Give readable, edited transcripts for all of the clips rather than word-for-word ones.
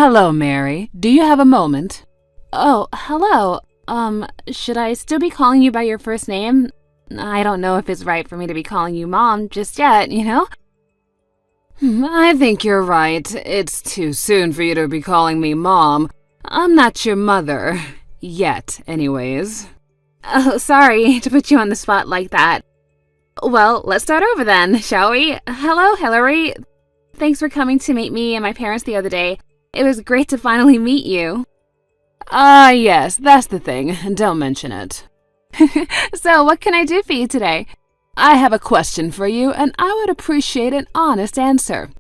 Hello, Mary. Do you have a moment? Oh, hello. Should I still be calling you by your first name? I don't know if it's right for me to be calling you Mom just yet, you know? I think you're right. It's too soon for you to be calling me Mom. I'm not your mother. Yet, anyways. Oh, sorry to put you on the spot like that. Well, let's start over then, shall we? Hello, Hillary. Thanks for coming to meet me and my parents the other day. It was great to finally meet you. Yes, that's the thing. Don't mention it. So, what can I do for you today? I have a question for you, and I would appreciate an honest answer.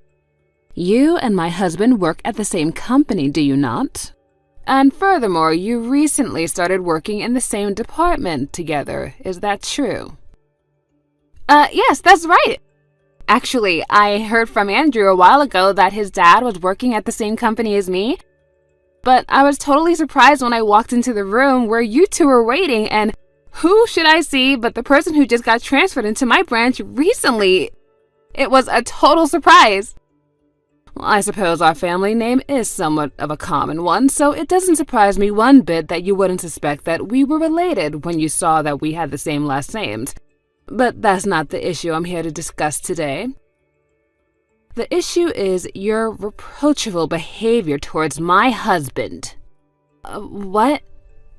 You and my husband work at the same company, do you not? And furthermore, you recently started working in the same department together. Is that true? Yes, that's right. Actually, I heard from Andrew a while ago that his dad was working at the same company as me. But I was totally surprised when I walked into the room where you two were waiting, and who should I see but the person who just got transferred into my branch recently? It was a total surprise. Well, I suppose our family name is somewhat of a common one, so it doesn't surprise me one bit that you wouldn't suspect that we were related when you saw that we had the same last names. But that's not the issue I'm here to discuss today. The issue is your reproachful behavior towards my husband. What?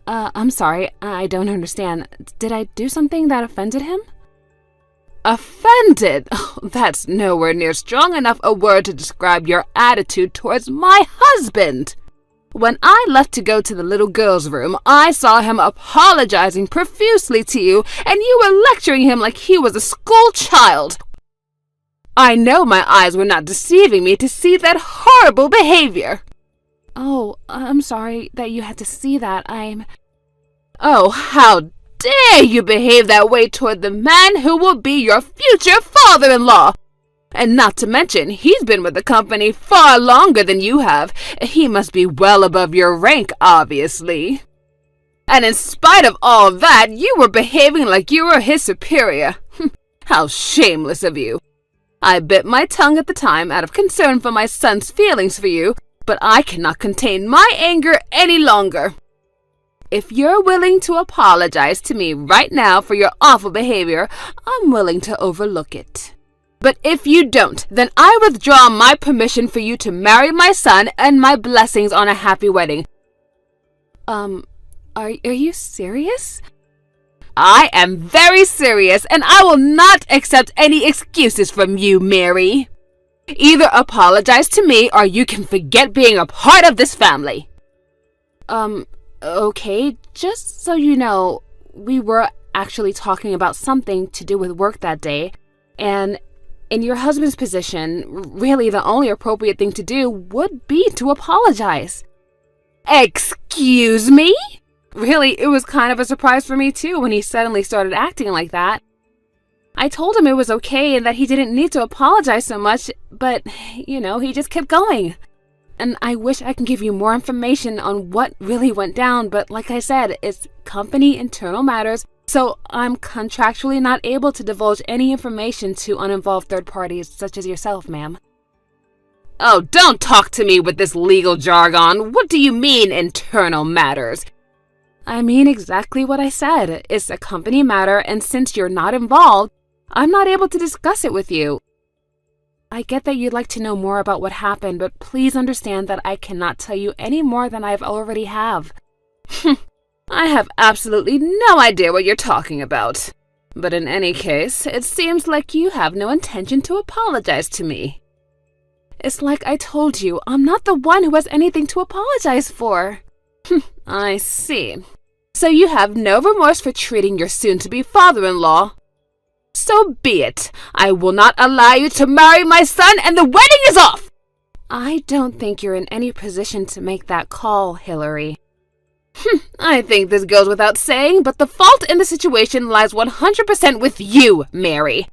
I'm sorry, I don't understand. Did I do something that offended him? Offended? Oh, that's nowhere near strong enough a word to describe your attitude towards my husband. When I left to go to the little girl's room, I saw him apologizing profusely to you, and you were lecturing him like he was a school child. I know my eyes were not deceiving me to see that horrible behavior. Oh, I'm sorry that you had to see that. Oh, how dare you behave that way toward the man who will be your future father-in-law! And not to mention, he's been with the company far longer than you have. He must be well above your rank, obviously. And in spite of all that, you were behaving like you were his superior. How shameless of you. I bit my tongue at the time out of concern for my son's feelings for you, but I cannot contain my anger any longer. If you're willing to apologize to me right now for your awful behavior, I'm willing to overlook it. But if you don't, then I withdraw my permission for you to marry my son and my blessings on a happy wedding. Are you serious? I am very serious, and I will not accept any excuses from you, Mary. Either apologize to me, or you can forget being a part of this family. Okay, just so you know, we were actually talking about something to do with work that day, and in your husband's position, really the only appropriate thing to do would be to apologize. Excuse me? Really, it was kind of a surprise for me too when he suddenly started acting like that. I told him it was okay and that he didn't need to apologize so much, but, he just kept going. And I wish I could give you more information on what really went down, but like I said, it's company internal matters, so I'm contractually not able to divulge any information to uninvolved third parties such as yourself, ma'am. Oh, don't talk to me with this legal jargon. What do you mean, internal matters? I mean exactly what I said. It's a company matter, and since you're not involved, I'm not able to discuss it with you. I get that you'd like to know more about what happened, but please understand that I cannot tell you any more than I've already have. I have absolutely no idea what you're talking about. But in any case, it seems like you have no intention to apologize to me. It's like I told you, I'm not the one who has anything to apologize for. I see. So you have no remorse for treating your soon-to-be father-in-law. So be it. I will not allow you to marry my son, and the wedding is off! I don't think you're in any position to make that call, Hillary. I think this goes without saying, but the fault in the situation lies 100% with you, Mary.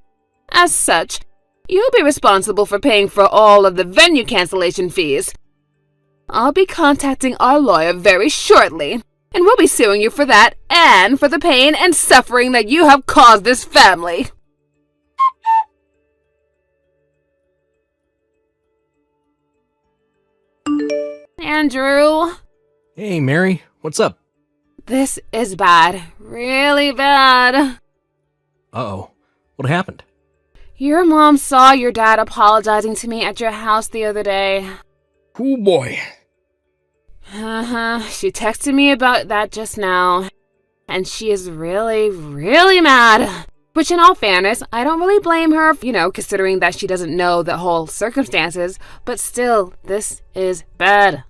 As such, you'll be responsible for paying for all of the venue cancellation fees. I'll be contacting our lawyer very shortly, and we'll be suing you for that and for the pain and suffering that you have caused this family. Andrew. Hey, Mary. What's up? This is bad. Really bad. Uh-oh. What happened? Your mom saw your dad apologizing to me at your house the other day. Oh, boy. She texted me about that just now. And she is really, really mad. Which, in all fairness, I don't really blame her, considering that she doesn't know the whole circumstances. But still, this is bad.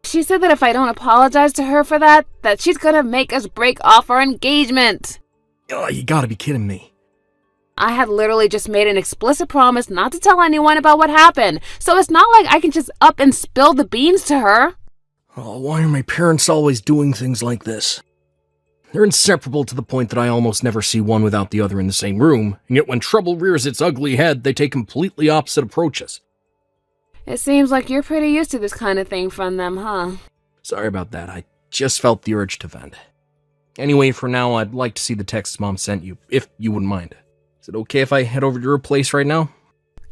She said that if I don't apologize to her for that she's gonna make us break off our engagement. Oh, you gotta be kidding me. I had literally just made an explicit promise not to tell anyone about what happened. So it's not like I can just up and spill the beans to her. Oh, why are my parents always doing things like this? They're inseparable to the point that I almost never see one without the other in the same room, and yet when trouble rears its ugly head, they take completely opposite approaches. It seems like you're pretty used to this kind of thing from them, huh? Sorry about that, I just felt the urge to vent. Anyway, for now, I'd like to see the texts Mom sent you, if you wouldn't mind. Is it okay if I head over to your place right now?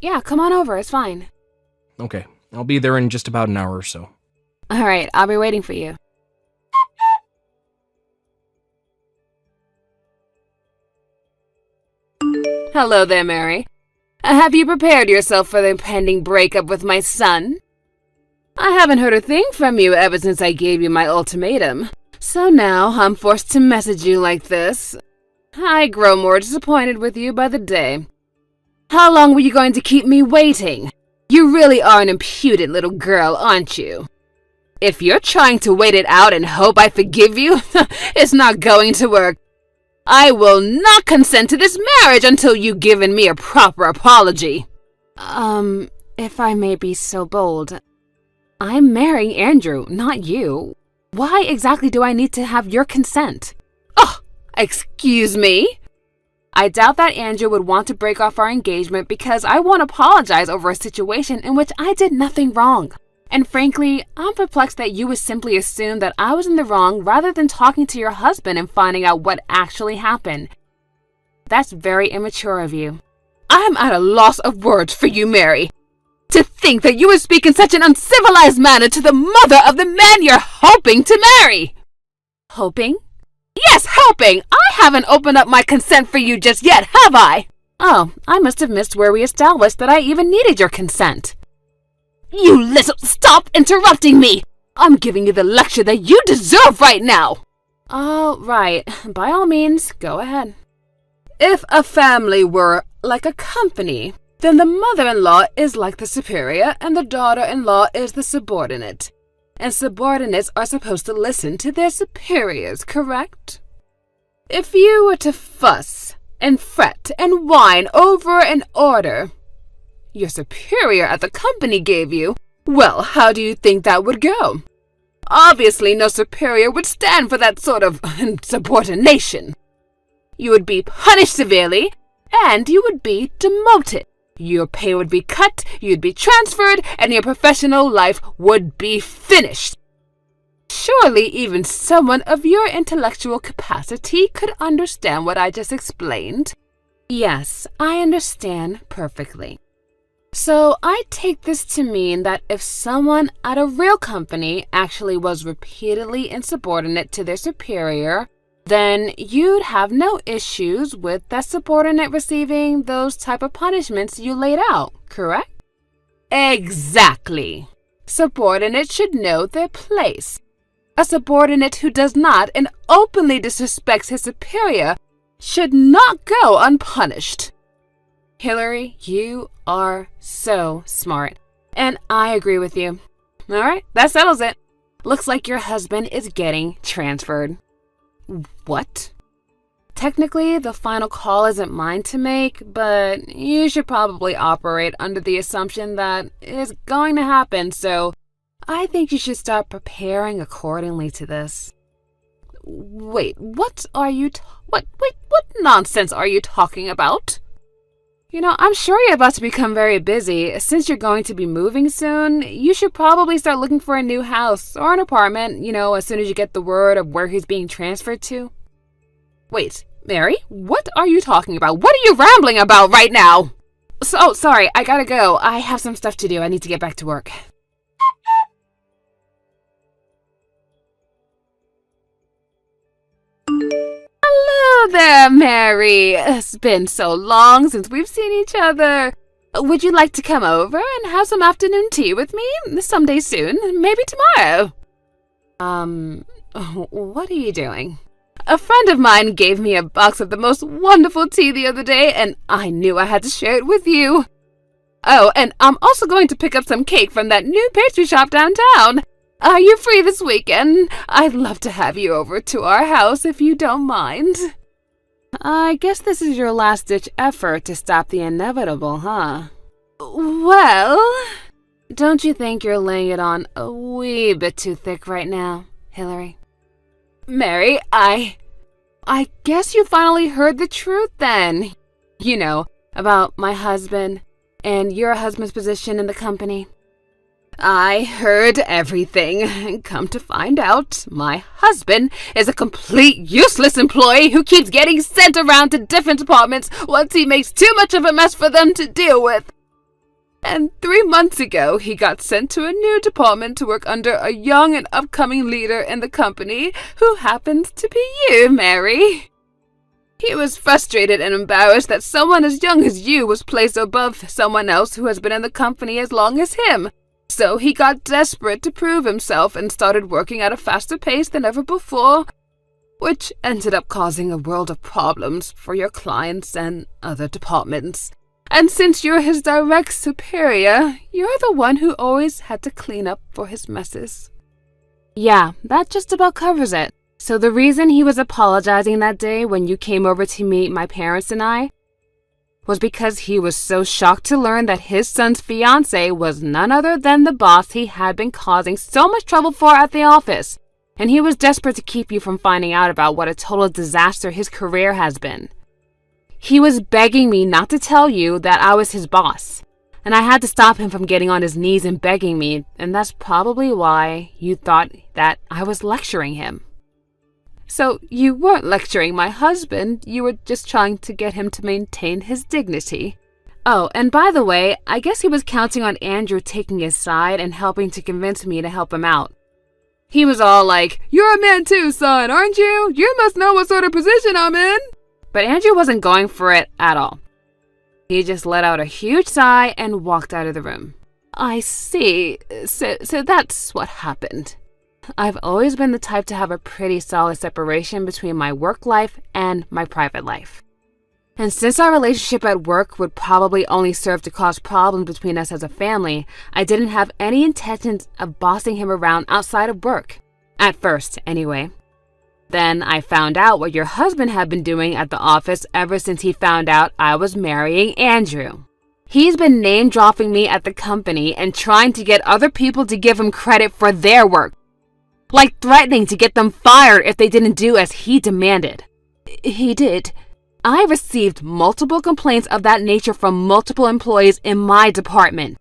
Yeah, come on over, it's fine. Okay, I'll be there in just about an hour or so. Alright, I'll be waiting for you. Hello there, Mary. Have you prepared yourself for the impending breakup with my son? I haven't heard a thing from you ever since I gave you my ultimatum. So now I'm forced to message you like this. I grow more disappointed with you by the day. How long were you going to keep me waiting? You really are an impudent little girl, aren't you? If you're trying to wait it out and hope I forgive you, it's not going to work. I will not consent to this marriage until you've given me a proper apology. If I may be so bold, I'm marrying Andrew, not you. Why exactly do I need to have your consent? Oh, excuse me? I doubt that Andrew would want to break off our engagement because I won't apologize over a situation in which I did nothing wrong. And frankly, I'm perplexed that you would simply assume that I was in the wrong rather than talking to your husband and finding out what actually happened. That's very immature of you. I'm at a loss of words for you, Mary. To think that you would speak in such an uncivilized manner to the mother of the man you're hoping to marry. Hoping? Yes, hoping! I haven't opened up my consent for you just yet, have I? Oh, I must have missed where we established that I even needed your consent. You little... Stop interrupting me! I'm giving you the lecture that you deserve right now! Oh, right. By all means, go ahead. If a family were like a company, then the mother-in-law is like the superior and the daughter-in-law is the subordinate. And subordinates are supposed to listen to their superiors, correct? If you were to fuss and fret and whine over an order your superior at the company gave you, well, how do you think that would go? Obviously, no superior would stand for that sort of insubordination. You would be punished severely, and you would be demoted. Your pay would be cut, you'd be transferred, and your professional life would be finished. Surely even someone of your intellectual capacity could understand what I just explained. Yes, I understand perfectly. So I take this to mean that if someone at a real company actually was repeatedly insubordinate to their superior, then you'd have no issues with that subordinate receiving those type of punishments you laid out, correct? Exactly. Subordinates should know their place. A subordinate who does not and openly disrespects his superior should not go unpunished. Hillary, you are so smart, and I agree with you. All right, that settles it. Looks like your husband is getting transferred. What? Technically, the final call isn't mine to make, but you should probably operate under the assumption that it's going to happen, so I think you should start preparing accordingly to this. Wait, what nonsense are you talking about? I'm sure you're about to become very busy. Since you're going to be moving soon, you should probably start looking for a new house or an apartment, as soon as you get the word of where he's being transferred to. Wait, Mary, what are you talking about? What are you rambling about right now? Sorry, I gotta go. I have some stuff to do. I need to get back to work. there, Mary. It's been so long since we've seen each other. Would you like to come over and have some afternoon tea with me someday soon? Maybe tomorrow. What are you doing? A friend of mine gave me a box of the most wonderful tea the other day, and I knew I had to share it with you. Oh, and I'm also going to pick up some cake from that new pastry shop downtown. Are you free this weekend? I'd love to have you over to our house if you don't mind. I guess this is your last-ditch effort to stop the inevitable, huh? Well, don't you think you're laying it on a wee bit too thick right now, Hillary? Mary, I guess you finally heard the truth then. You know, about my husband and your husband's position in the company. I heard everything. Come to find out, my husband is a complete useless employee who keeps getting sent around to different departments once he makes too much of a mess for them to deal with. And 3 months ago, he got sent to a new department to work under a young and upcoming leader in the company who happens to be you, Mary. He was frustrated and embarrassed that someone as young as you was placed above someone else who has been in the company as long as him. So he got desperate to prove himself and started working at a faster pace than ever before, which ended up causing a world of problems for your clients and other departments. And since you're his direct superior, you're the one who always had to clean up for his messes. Yeah, that just about covers it. So the reason he was apologizing that day when you came over to meet my parents and I was because he was so shocked to learn that his son's fiancée was none other than the boss he had been causing so much trouble for at the office. And he was desperate to keep you from finding out about what a total disaster his career has been. He was begging me not to tell you that I was his boss, and I had to stop him from getting on his knees and begging me, and that's probably why you thought that I was lecturing him. So you weren't lecturing my husband, you were just trying to get him to maintain his dignity. Oh, and by the way, I guess he was counting on Andrew taking his side and helping to convince me to help him out. He was all like, "You're a man too, son, aren't you? You must know what sort of position I'm in." But Andrew wasn't going for it at all. He just let out a huge sigh and walked out of the room. I see. So that's what happened. I've always been the type to have a pretty solid separation between my work life and my private life. And since our relationship at work would probably only serve to cause problems between us as a family, I didn't have any intentions of bossing him around outside of work. At first, anyway. Then I found out what your husband had been doing at the office ever since he found out I was marrying Andrew. He's been name-dropping me at the company and trying to get other people to give him credit for their work. Like threatening to get them fired if they didn't do as he demanded. He did. I received multiple complaints of that nature from multiple employees in my department.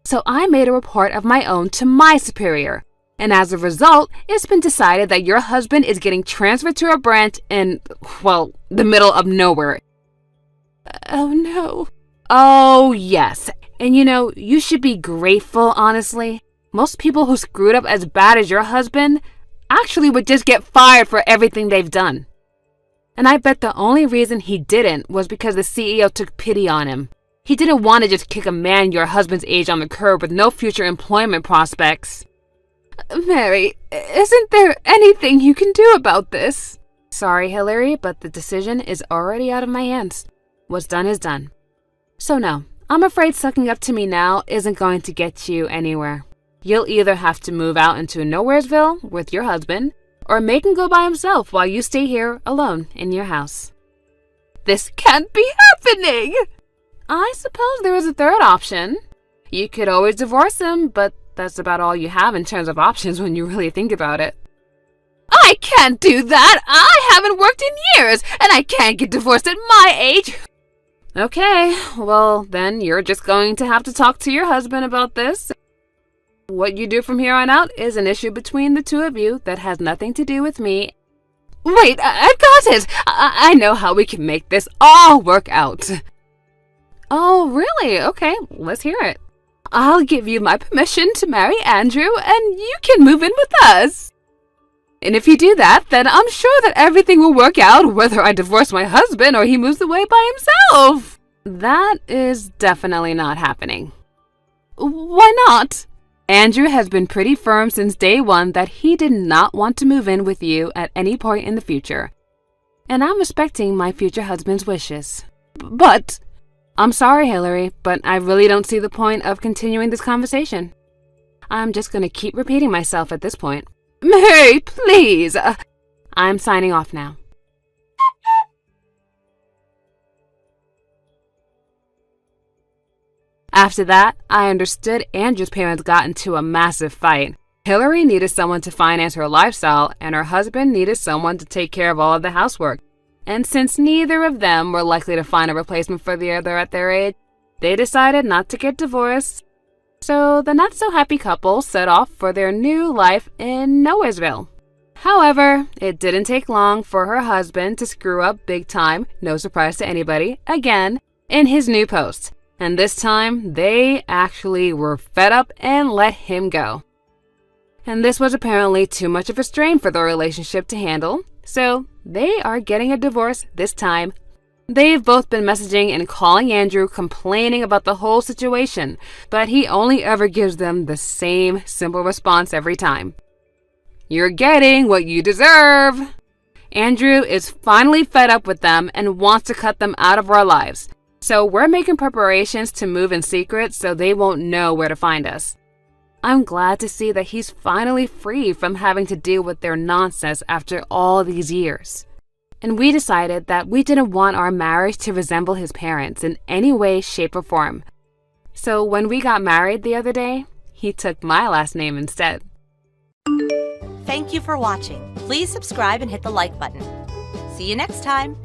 So I made a report of my own to my superior. And as a result, it's been decided that your husband is getting transferred to a branch in, well, the middle of nowhere. Oh no. Oh yes. And you know, you should be grateful, honestly. Most people who screwed up as bad as your husband actually would just get fired for everything they've done. And I bet the only reason he didn't was because the CEO took pity on him. He didn't want to just kick a man your husband's age on the curb with no future employment prospects. Mary, isn't there anything you can do about this? Sorry, Hillary, but the decision is already out of my hands. What's done is done. So no, I'm afraid sucking up to me now isn't going to get you anywhere. You'll either have to move out into Nowheresville with your husband, or make him go by himself while you stay here alone in your house. This can't be happening! I suppose there is a third option. You could always divorce him, but that's about all you have in terms of options when you really think about it. I can't do that! I haven't worked in years, and I can't get divorced at my age! Okay, well then you're just going to have to talk to your husband about this. What you do from here on out is an issue between the two of you that has nothing to do with me. Wait, I've got it! I know how we can make this all work out. Oh, really? Okay, let's hear it. I'll give you my permission to marry Andrew, and you can move in with us. And if you do that, then I'm sure that everything will work out, whether I divorce my husband or he moves away by himself. That is definitely not happening. Why not? Andrew has been pretty firm since day one that he did not want to move in with you at any point in the future. And I'm respecting my future husband's wishes. But I'm sorry, Hillary, but I really don't see the point of continuing this conversation. I'm just going to keep repeating myself at this point. Mary, please! I'm signing off now. After that, I understood Andrew's parents got into a massive fight. Hillary needed someone to finance her lifestyle, and her husband needed someone to take care of all of the housework. And since neither of them were likely to find a replacement for the other at their age, they decided not to get divorced. So the not-so-happy couple set off for their new life in Nowheresville. However, it didn't take long for her husband to screw up big time, no surprise to anybody, again, in his new post. And this time, they actually were fed up and let him go. And this was apparently too much of a strain for their relationship to handle, so they are getting a divorce this time. They've both been messaging and calling Andrew complaining about the whole situation, but he only ever gives them the same simple response every time. You're getting what you deserve. Andrew is finally fed up with them and wants to cut them out of our lives. So we're making preparations to move in secret so they won't know where to find us. I'm glad to see that he's finally free from having to deal with their nonsense after all these years. And we decided that we didn't want our marriage to resemble his parents in any way, shape, or form. So when we got married the other day, he took my last name instead. Thank you for watching. Please subscribe and hit the like button. See you next time.